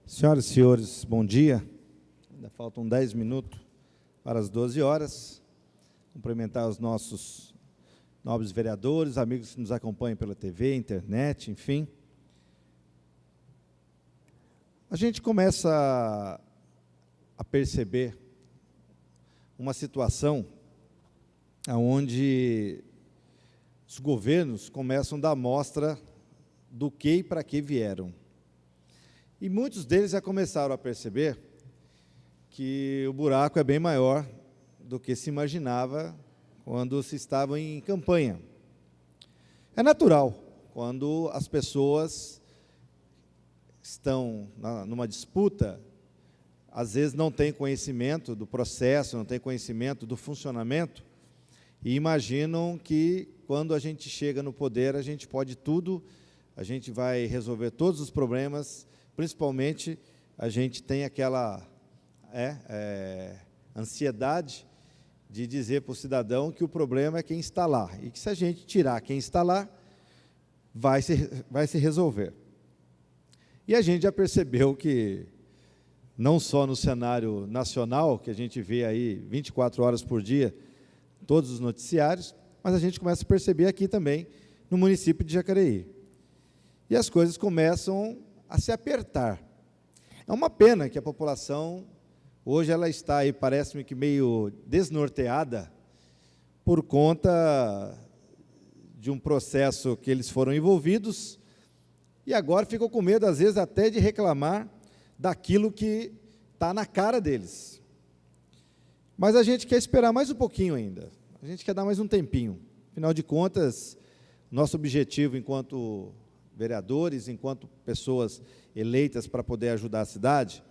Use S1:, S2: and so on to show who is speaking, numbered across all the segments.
S1: Senhoras e senhores, bom dia. Ainda faltam 10 minutos para as 12 horas. Cumprimentar os nossos nobres vereadores, amigos que nos acompanham pela TV, internet, enfim. A gente começa a perceber uma situação onde os governos começam a dar mostra do que e para que vieram. E muitos deles já começaram a perceber que o buraco é bem maior do que se imaginava quando se estava em campanha. É natural, quando as pessoas estão numa disputa, às vezes não têm conhecimento do processo, não têm conhecimento do funcionamento, e imaginam que, quando a gente chega no poder, a gente pode tudo, a gente vai resolver todos os problemas. Principalmente, a gente tem aquela ansiedade de dizer para o cidadão que o problema é quem está lá, e que se a gente tirar quem está lá, vai se resolver. E a gente já percebeu que, não só no cenário nacional, que a gente vê aí 24 horas por dia, todos os noticiários, mas a gente começa a perceber aqui também, no município de Jacareí. E as coisas começam a se apertar. É uma pena que a população, hoje ela está aí, parece-me que meio desnorteada, por conta de um processo que eles foram envolvidos, e agora ficam com medo, às vezes, até de reclamar daquilo que está na cara deles. Mas a gente quer esperar mais um pouquinho ainda, a gente quer dar mais um tempinho. Afinal de contas, nosso objetivo enquanto vereadores, enquanto pessoas eleitas para poder ajudar a cidade,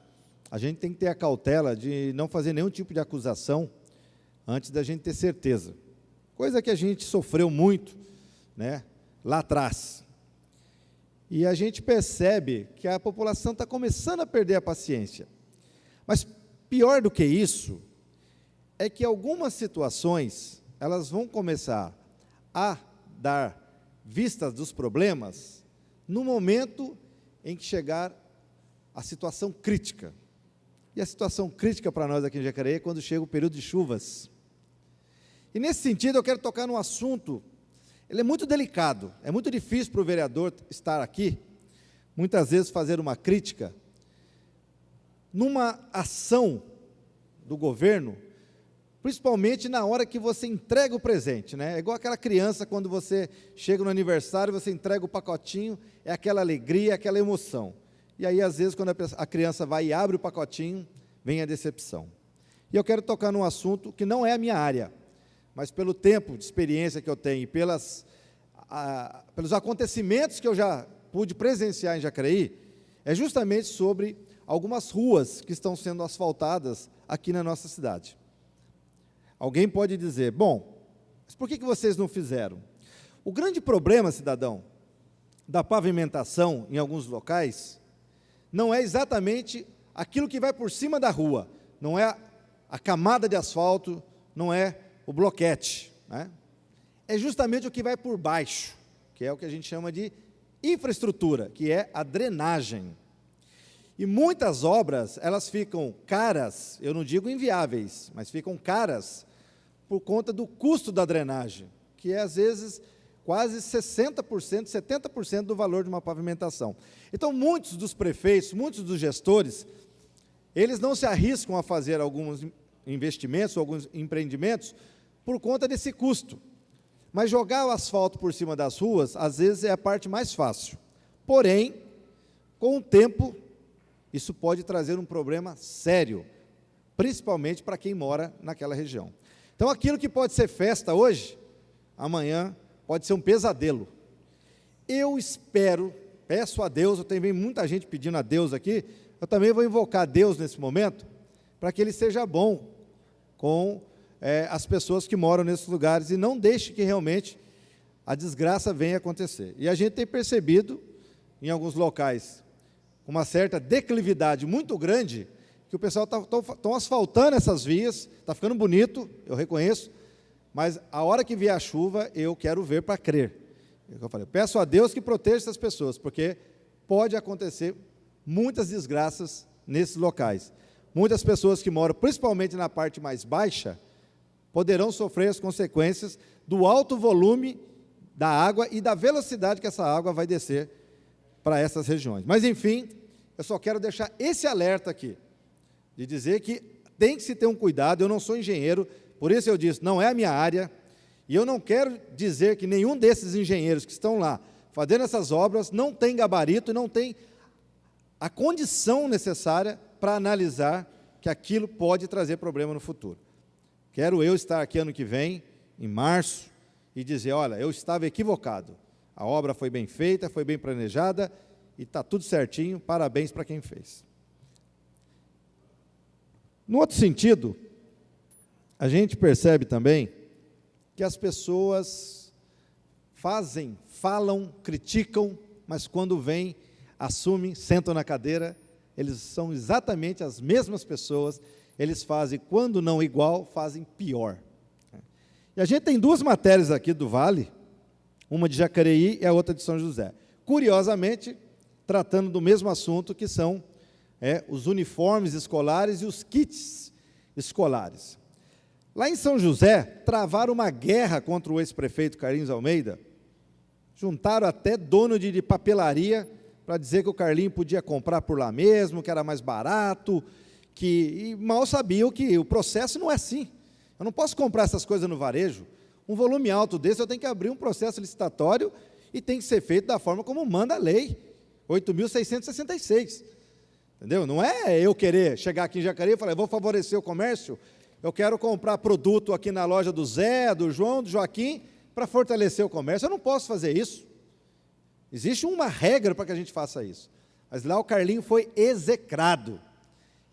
S1: a gente tem que ter a cautela de não fazer nenhum tipo de acusação antes da gente ter certeza. Coisa que a gente sofreu muito, lá atrás. E a gente percebe que a população está começando a perder a paciência. Mas pior do que isso, é que algumas situações, elas vão começar a dar vistas dos problemas no momento em que chegar a situação crítica. E a situação crítica para nós aqui em Jacareí é quando chega o período de chuvas. E nesse sentido eu quero tocar num assunto, ele é muito delicado, é muito difícil para o vereador estar aqui, muitas vezes fazer uma crítica, numa ação do governo, principalmente na hora que você entrega o presente, É igual aquela criança, quando você chega no aniversário, você entrega o pacotinho, é aquela alegria, aquela emoção. E aí, às vezes, quando a criança vai e abre o pacotinho, vem a decepção. E eu quero tocar num assunto que não é a minha área, mas pelo tempo de experiência que eu tenho e pelos acontecimentos que eu já pude presenciar em Jacareí, é justamente sobre algumas ruas que estão sendo asfaltadas aqui na nossa cidade. Alguém pode dizer, bom, mas por que vocês não fizeram? O grande problema, cidadão, da pavimentação em alguns locais, não é exatamente aquilo que vai por cima da rua, não é a camada de asfalto, não é o bloquete, É justamente o que vai por baixo, que é o que a gente chama de infraestrutura, que é a drenagem. E muitas obras, elas ficam caras, eu não digo inviáveis, mas ficam caras por conta do custo da drenagem, que é, às vezes, quase 60%, 70% do valor de uma pavimentação. Então, muitos dos prefeitos, muitos dos gestores, eles não se arriscam a fazer alguns investimentos, alguns empreendimentos, por conta desse custo. Mas jogar o asfalto por cima das ruas, às vezes, é a parte mais fácil. Porém, com o tempo, isso pode trazer um problema sério, principalmente para quem mora naquela região. Então, aquilo que pode ser festa hoje, amanhã pode ser um pesadelo. Eu espero, peço a Deus, eu tenho muita gente pedindo a Deus aqui, eu também vou invocar Deus nesse momento, para que Ele seja bom com as pessoas que moram nesses lugares e não deixe que realmente a desgraça venha acontecer. E a gente tem percebido, em alguns locais, com uma certa declividade muito grande, que o pessoal está asfaltando essas vias, está ficando bonito, eu reconheço, mas a hora que vier a chuva, eu quero ver para crer. Eu falei, peço a Deus que proteja essas pessoas, porque pode acontecer muitas desgraças nesses locais. Muitas pessoas que moram, principalmente na parte mais baixa, poderão sofrer as consequências do alto volume da água e da velocidade que essa água vai descer para essas regiões. Mas, enfim, eu só quero deixar esse alerta aqui, de dizer que tem que se ter um cuidado. Eu não sou engenheiro, por isso eu disse, não é a minha área, e eu não quero dizer que nenhum desses engenheiros que estão lá fazendo essas obras não tem gabarito e não tem a condição necessária para analisar que aquilo pode trazer problema no futuro. Quero eu estar aqui ano que vem, em março, e dizer, olha, eu estava equivocado, a obra foi bem feita, foi bem planejada, e está tudo certinho, parabéns para quem fez. No outro sentido, a gente percebe também que as pessoas fazem, falam, criticam, mas quando vêm, assumem, sentam na cadeira, eles são exatamente as mesmas pessoas, eles fazem, quando não igual, fazem pior. E a gente tem duas matérias aqui do Vale, uma de Jacareí e a outra de São José. Curiosamente, tratando do mesmo assunto, que são os uniformes escolares e os kits escolares. Lá em São José, travaram uma guerra contra o ex-prefeito Carlinhos Almeida, juntaram até dono de papelaria para dizer que o Carlinhos podia comprar por lá mesmo, que era mais barato, e mal sabiam que o processo não é assim. Eu não posso comprar essas coisas no varejo. Um volume alto desse, eu tenho que abrir um processo licitatório e tem que ser feito da forma como manda a lei, 8.666. Entendeu? Não é eu querer chegar aqui em Jacareí e falar, eu vou favorecer o comércio, eu quero comprar produto aqui na loja do Zé, do João, do Joaquim, para fortalecer o comércio. Eu não posso fazer isso. Existe uma regra para que a gente faça isso. Mas lá o Carlinho foi execrado.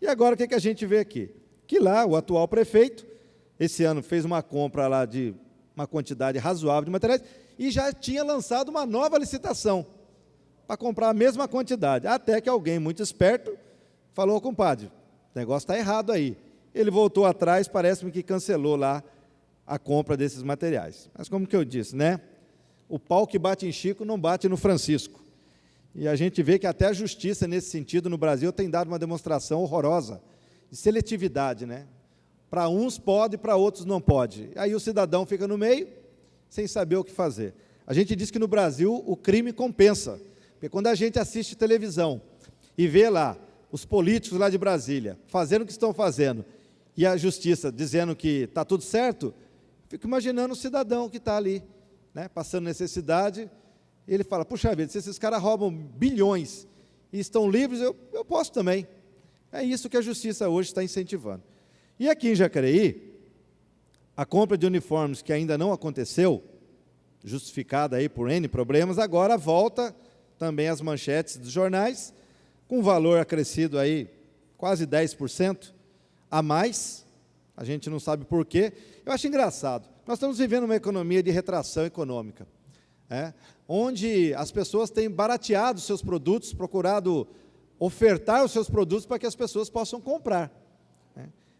S1: E agora o que a gente vê aqui? Que lá o atual prefeito, esse ano fez uma compra lá de uma quantidade razoável de materiais e já tinha lançado uma nova licitação para comprar a mesma quantidade. Até que alguém muito esperto falou, compadre, o negócio está errado aí. Ele voltou atrás, parece-me que cancelou lá a compra desses materiais. Mas como que eu disse, né? O pau que bate em Chico não bate no Francisco. E a gente vê que até a justiça, nesse sentido, no Brasil, tem dado uma demonstração horrorosa de seletividade, né? Para uns pode, para outros não pode. Aí o cidadão fica no meio, sem saber o que fazer. A gente diz que no Brasil o crime compensa, porque quando a gente assiste televisão e vê lá os políticos lá de Brasília fazendo o que estão fazendo e a justiça dizendo que está tudo certo, fico imaginando o cidadão que está ali, né, passando necessidade, e ele fala, puxa vida, se esses caras roubam bilhões e estão livres, eu posso também. É isso que a justiça hoje está incentivando. E aqui em Jacareí, a compra de uniformes que ainda não aconteceu, justificada aí por N problemas, agora volta também às manchetes dos jornais, com valor acrescido aí quase 10% a mais, a gente não sabe por quê. Eu acho engraçado, nós estamos vivendo uma economia de retração econômica, onde as pessoas têm barateado os seus produtos, procurado ofertar os seus produtos para que as pessoas possam comprar.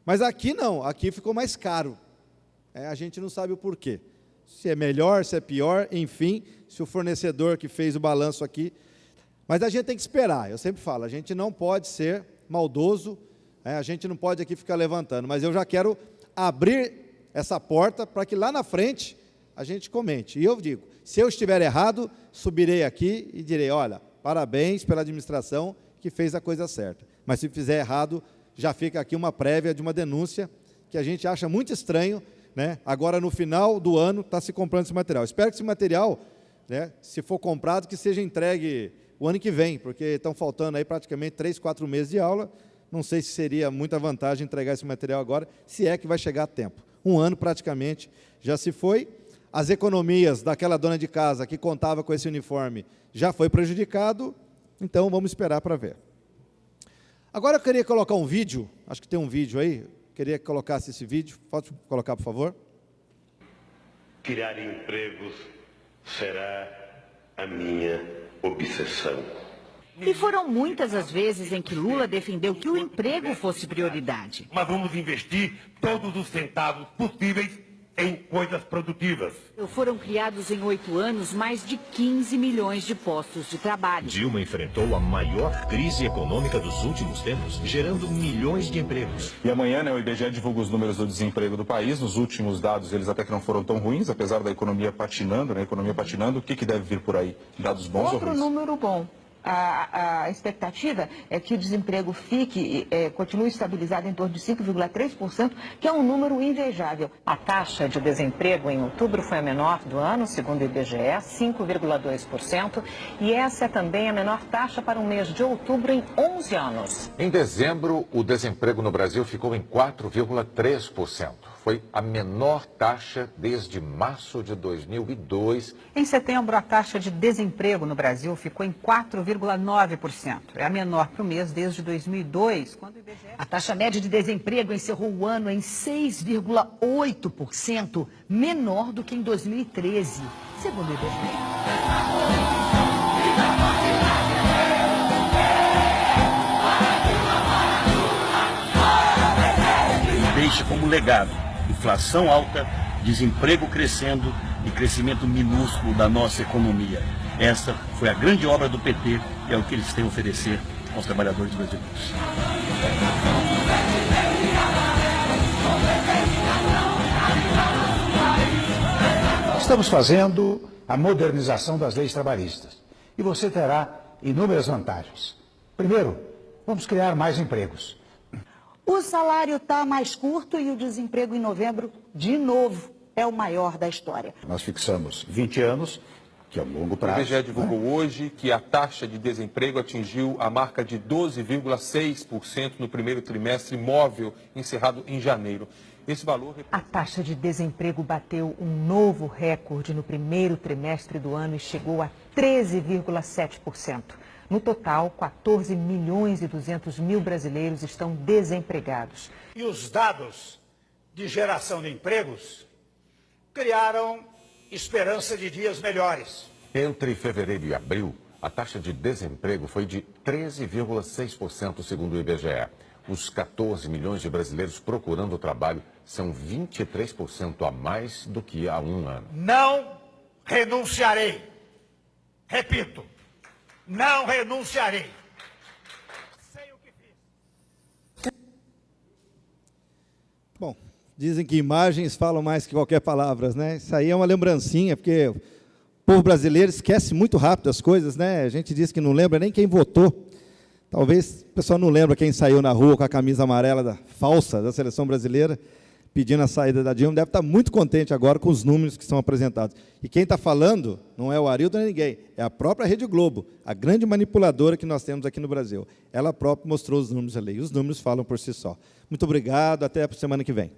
S1: Mas aqui não, aqui ficou mais caro. A gente não sabe o porquê. Se é melhor, se é pior, enfim, se o fornecedor que fez o balanço aqui. Mas a gente tem que esperar, eu sempre falo, a gente não pode ser maldoso, a gente não pode aqui ficar levantando, mas eu já quero abrir essa porta para que lá na frente a gente comente. E eu digo, se eu estiver errado, subirei aqui e direi, olha, parabéns pela administração que fez a coisa certa. Mas se fizer errado, já fica aqui uma prévia de uma denúncia que a gente acha muito estranho, né? Agora no final do ano está se comprando esse material. Espero que esse material, né, se for comprado, que seja entregue o ano que vem, porque estão faltando aí praticamente 3, 4 meses de aula. Não sei se seria muita vantagem entregar esse material agora, se é que vai chegar a tempo. Um ano praticamente já se foi. As economias daquela dona de casa que contava com esse uniforme já foi prejudicado, então vamos esperar para ver. Agora eu queria colocar um vídeo, acho que tem um vídeo aí, queria que colocasse esse vídeo, pode colocar, por favor?
S2: Criar empregos será a minha obsessão.
S3: E foram muitas as vezes em que Lula defendeu que o emprego fosse prioridade.
S4: Mas vamos investir todos os centavos possíveis
S2: em coisas produtivas.
S3: Foram criados em 8 anos mais de 15 milhões de postos de trabalho.
S4: Dilma enfrentou a maior crise econômica dos últimos tempos, gerando milhões de empregos.
S5: E amanhã, o IBGE divulga os números do desemprego do país. Nos últimos dados, eles até que não foram tão ruins, apesar da economia patinando, O que deve vir por aí? Dados bons ou ruins?
S6: Outro número bom. A expectativa é que o desemprego continue estabilizado em torno de 5,3%, que é um número invejável.
S7: A taxa de desemprego em outubro foi a menor do ano, segundo o IBGE, 5,2%, e essa é também a menor taxa para o mês de outubro em 11 anos.
S8: Em dezembro, o desemprego no Brasil ficou em 4,3%. Foi a menor taxa desde março de 2002.
S7: Em setembro, a taxa de desemprego no Brasil ficou em 4,9%. É a menor para o mês desde 2002, quando o IBGE...
S3: A taxa média de desemprego encerrou o ano em 6,8%, menor do que em 2013, segundo o IBGE.
S9: Deixa como legado inflação alta, desemprego crescendo e crescimento minúsculo da nossa economia. Essa foi a grande obra do PT e é o que eles têm a oferecer aos trabalhadores brasileiros.
S10: Estamos fazendo a modernização das leis trabalhistas e você terá inúmeras vantagens. Primeiro, vamos criar mais empregos.
S6: O salário está mais curto e o desemprego em novembro, de novo, é o maior da história.
S10: Nós fixamos 20 anos, que é um longo prazo.
S5: O IBGE divulgou hoje que a taxa de desemprego atingiu a marca de 12,6% no primeiro trimestre móvel, encerrado em janeiro. Esse valor...
S7: A taxa de desemprego bateu um novo recorde no primeiro trimestre do ano e chegou a 13,7%. No total, 14 milhões e 200 mil brasileiros estão desempregados.
S10: E os dados de geração de empregos criaram esperança de dias melhores.
S8: Entre fevereiro e abril, a taxa de desemprego foi de 13,6%, segundo o IBGE. Os 14 milhões de brasileiros procurando trabalho são 23% a mais do que há um ano.
S10: Não renunciarei. Repito. Não renunciarei. Sei o que fiz.
S1: Bom, dizem que imagens falam mais que qualquer palavra, né? Isso aí é uma lembrancinha, porque o povo brasileiro esquece muito rápido as coisas, né? A gente diz que não lembra nem quem votou. Talvez o pessoal não lembra quem saiu na rua com a camisa amarela falsa da seleção brasileira, pedindo a saída da Dilma, deve estar muito contente agora com os números que são apresentados. E quem está falando não é o Arilton nem ninguém, é a própria Rede Globo, a grande manipuladora que nós temos aqui no Brasil. Ela própria mostrou os números ali, e os números falam por si só. Muito obrigado, até a semana que vem.